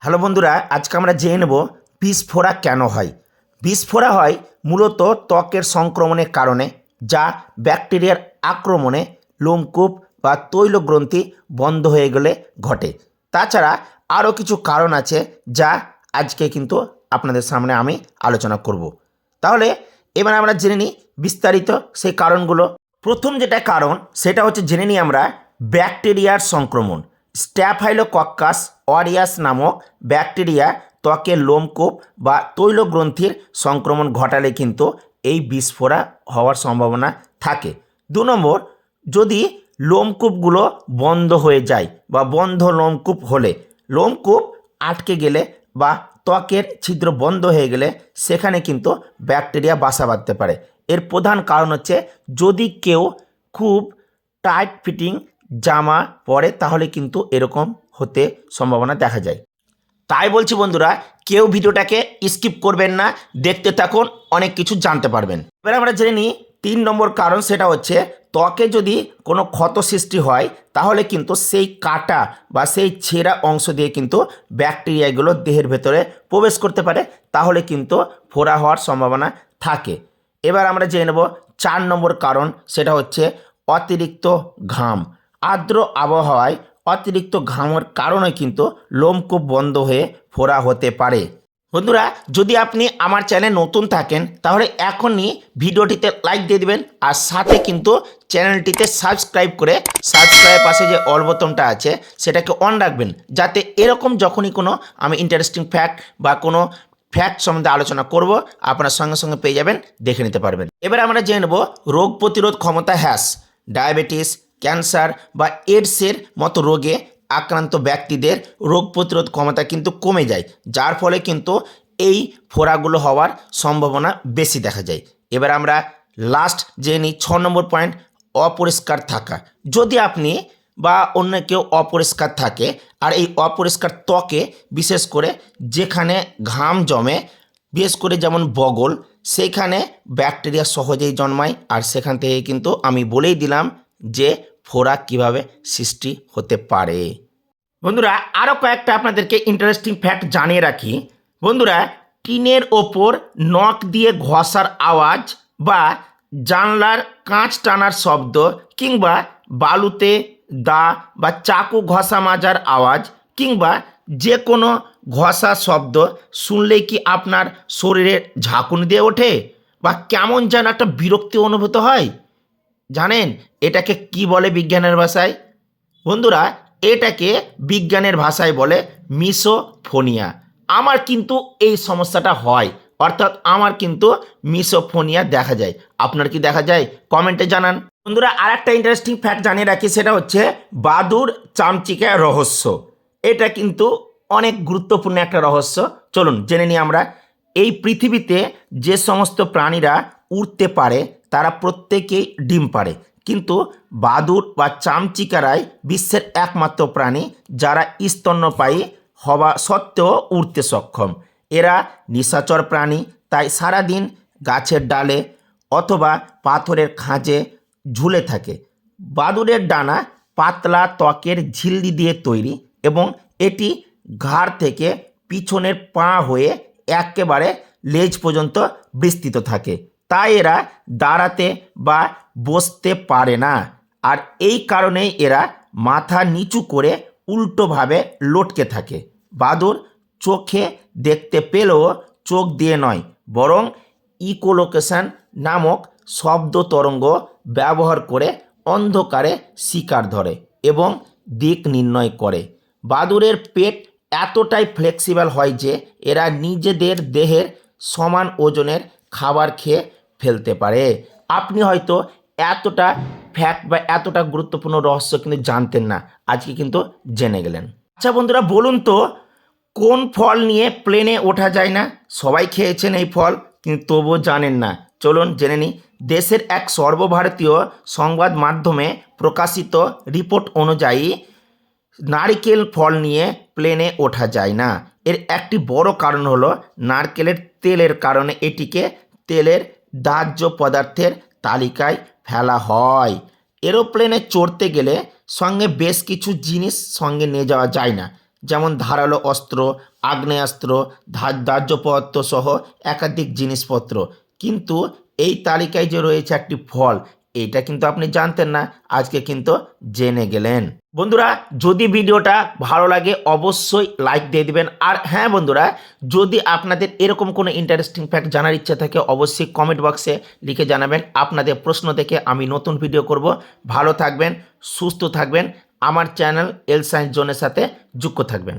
Hello বন্ধুরা, আজকে আমরা জেনে নেব বিষফোড়া কেন হয়। বিষফোড়া হয় মূলত ত্বকের সংক্রমণের কারণে, যা ব্যাকটেরিয়ার আক্রমণে লোমকূপ বা তৈলগ্রন্থি বন্ধ হয়ে গেলে ঘটে। তাছাড়া আরও কিছু কারণ আছে যা আজকে কিন্তু আপনাদের সামনে আমি আলোচনা করব। তাহলে এবার আমরা জেনে নিই বিস্তারিত সেই কারণগুলো। প্রথম যেটা কারণ সেটা হচ্ছে জেনে নিই আমরা ব্যাকটেরিয়ার সংক্রমণ। স্ট্যাফাইলোকক্কাস অরিয়াস নামক ব্যাকটেরিয়া ত্বকের লোমকূপ বা তৈলগ্রন্থির সংক্রমণ ঘটালে কিন্তু এই বিষফোড়া হওয়ার সম্ভাবনা থাকে। 2 নম্বর, যদি লোমকূপগুলো বন্ধ হয়ে যায় বা বন্ধ লোমকূপ হলে, লোমকূপ আটকে গেলে বা ত্বকের ছিদ্র বন্ধ হয়ে গেলে সেখানে কিন্তু ব্যাকটেরিয়া বাসা বাঁধতে পারে। এর প্রধান কারণ হচ্ছে যদি কেউ খুব টাইট ফিটিং জামা পরে তাহলে কিন্তু এরকম হতে সম্ভাবনা দেখা যায়। তাই বলছি বন্ধুরা, কেউ ভিডিওটাকে স্কিপ করবেন না, দেখতে থাকুন, অনেক কিছু জানতে পারবেন। এবার আমরা জেনে নিই 3 নম্বর কারণ, সেটা হচ্ছে ত্বকে যদি কোনো ক্ষত সৃষ্টি হয় তাহলে কিন্তু সেই কাটা বা সেই ছেঁড়া অংশ দিয়ে কিন্তু ব্যাকটেরিয়াগুলো দেহের ভেতরে প্রবেশ করতে পারে, তাহলে কিন্তু ফোড়া হওয়ার সম্ভাবনা থাকে। এবার আমরা জেনে নেব 4 নম্বর কারণ, সেটা হচ্ছে অতিরিক্ত ঘাম। আর্দ্র আবহাওয়ায় অতিরিক্ত ঘামের কারণে কিন্তু লোমকূপ বন্ধ হয়ে ফোড়া হতে পারে। বন্ধুরা, যদি আপনি আমার চ্যানেলে নতুন থাকেন তাহলে এখনই ভিডিওটিতে লাইক দিয়ে দিবেন, আর সাথে কিন্তু চ্যানেলটিতে সাবস্ক্রাইব করে সাবস্ক্রাইব পাশে যে অল বোতামটা আছে সেটাকে অন রাখবেন, যাতে এরকম যখনই কোনো আমি ইন্টারেস্টিং ফ্যাক্ট বা কোনো ফ্যাক্ট সম্বন্ধে আলোচনা করব আপনার সঙ্গে সঙ্গে পেয়ে যাবেন, দেখে নিতে পারবেন। এবার আমরা জেনে নেব রোগ প্রতিরোধ ক্ষমতা হ্রাস। ডায়াবেটিস, ক্যান্সার বা এইডসের মতো রোগে আক্রান্ত ব্যক্তিদের রোগ প্রতিরোধ ক্ষমতা কিন্তু কমে যায়, যার ফলে কিন্তু এই ফোড়াগুলো হওয়ার সম্ভাবনা বেশি দেখা যায়। এবার আমরা লাস্ট জেনে নিই 6 নম্বর পয়েন্ট, অপরিষ্কার থাকা। যদি আপনি বা অন্য কেউ অপরিষ্কার থাকে, আর এই অপরিষ্কার ত্বকে বিশেষ করে যেখানে ঘাম জমে, বিশেষ করে যেমন বগল, সেইখানে ব্যাকটেরিয়া সহজেই জন্মায়, আর সেখান থেকে কিন্তু আমি বলেই দিলাম যে ফোড়া কিভাবে সৃষ্টি হতে পারে। বন্ধুরা, আরও কয়েকটা আপনাদেরকে ইন্টারেস্টিং ফ্যাক্ট জানিয়ে রাখি। বন্ধুরা, টিনের ওপর নখ দিয়ে ঘষার আওয়াজ বা জানলার কাঁচ টানার শব্দ কিংবা বালুতে দা বা চাকু ঘষা মাজার আওয়াজ কিংবা যে কোনো ঘষা শব্দ শুনলেই কি আপনার শরীরে ঝাঁকুনি দিয়ে ওঠে বা কেমন যেন একটা বিরক্তি অনুভূত হয়? জানেন এটাকে কি বলে বিজ্ঞানের ভাষায়? বন্ধুরা, এটাকে বিজ্ঞানের ভাষায় বলে মিসোফোনিয়া। আমার কিন্তু এই সমস্যাটা হয়, অর্থাৎ আমার কিন্তু মিসোফোনিয়া দেখা যায়। আপনার কি দেখা যায়? কমেন্টে জানান। বন্ধুরা, আর একটা ইন্টারেস্টিং ফ্যাক্ট জানিয়ে রাখি, সেটা হচ্ছে বাদুড় চামচিকা রহস্য। এটা কিন্তু অনেক গুরুত্বপূর্ণ একটা রহস্য। চলুন জেনে নিই আমরা। এই পৃথিবীতে যে সমস্ত প্রাণীরা উড়তে পারে তারা প্রত্যেকেই ডিম পাড়ে, কিন্তু বাদুড় বা চামচিকারাই বিশ্বের একমাত্র প্রাণী যারা স্তন্যপায়ী হওয়া সত্ত্বেও উড়তে সক্ষম। এরা নিশাচর প্রাণী, তাই সারাদিন গাছের ডালে অথবা পাথরের খাঁজে ঝুলে থাকে। বাদুড়ের ডানা পাতলা ত্বকের ঝিল্লি দিয়ে তৈরি এবং এটি ঘাড় থেকে পিছনের পা হয়ে একেবারে লেজ পর্যন্ত বিস্তৃত থাকে, তাই এরা দাঁড়াতে বা বসতে পারে না। আর এই কারণেই এরা মাথা নিচু করে উল্টোভাবে লটকে থাকে। বাদুড় চোখে দেখতে পেলেও চোখ দিয়ে নয়, বরং ইকোলোকেশন নামক শব্দ তরঙ্গ ব্যবহার করে অন্ধকারে শিকার ধরে এবং দিক নির্ণয় করে। বাদুড়ের পেট এতটাই ফ্লেক্সিবল হয় যে এরা নিজেদের দেহের সমান ওজনের খাবার খেয়ে ফেলতে পারে। আপনি হয়তো এতটা ফ্যাক্ট বা এতটা গুরুত্বপূর্ণ রহস্য কিন্তু জানতেন না, আজকে কিন্তু জেনে গেলেন। আচ্ছা বন্ধুরা, বলুন তো কোন ফল নিয়ে প্লেনে ওঠা যায় না? সবাই খেয়েছেন এই ফল, কিন্তু তবুও জানেন না। চলুন জেনে নিই। দেশের এক সর্বভারতীয় সংবাদ মাধ্যমে প্রকাশিত রিপোর্ট অনুযায়ী নারকেল ফল নিয়ে প্লেনে ওঠা যায় না। এর একটি বড় কারণ হলো নারকেলের তেলের কারণে এটিকে তেলের দাহ্য পদার্থের তালিকায় ফেলা হয়। এরোপ্লেনে চড়তে গেলে সঙ্গে বেশ কিছু জিনিস সঙ্গে নিয়ে যাওয়া যায় না, যেমন ধারালো অস্ত্র, আগ্নেয়াস্ত্র, দাহ্য পদার্থ সহ একাধিক জিনিসপত্র। কিন্তু এই তালিকায় যে রয়েছে একটি ফল, এটা কিন্তু আপনি জানতেন না, আজকে কিন্তু জেনে গেলেন। বন্ধুরা, যদি ভিডিওটা ভালো লাগে অবশ্যই লাইক দিয়ে দিবেন। আর হ্যাঁ বন্ধুরা, যদি আপনাদের এরকম কোনো ইন্টারেস্টিং ফ্যাক্ট জানার ইচ্ছা থাকে অবশ্যই কমেন্ট বক্সে লিখে জানাবেন। আপনাদের প্রশ্ন দেখে আমি নতুন ভিডিও করব। ভালো থাকবেন, সুস্থ থাকবেন, আমার চ্যানেল এল সায়েন্স জোনের সাথে যুক্ত থাকবেন।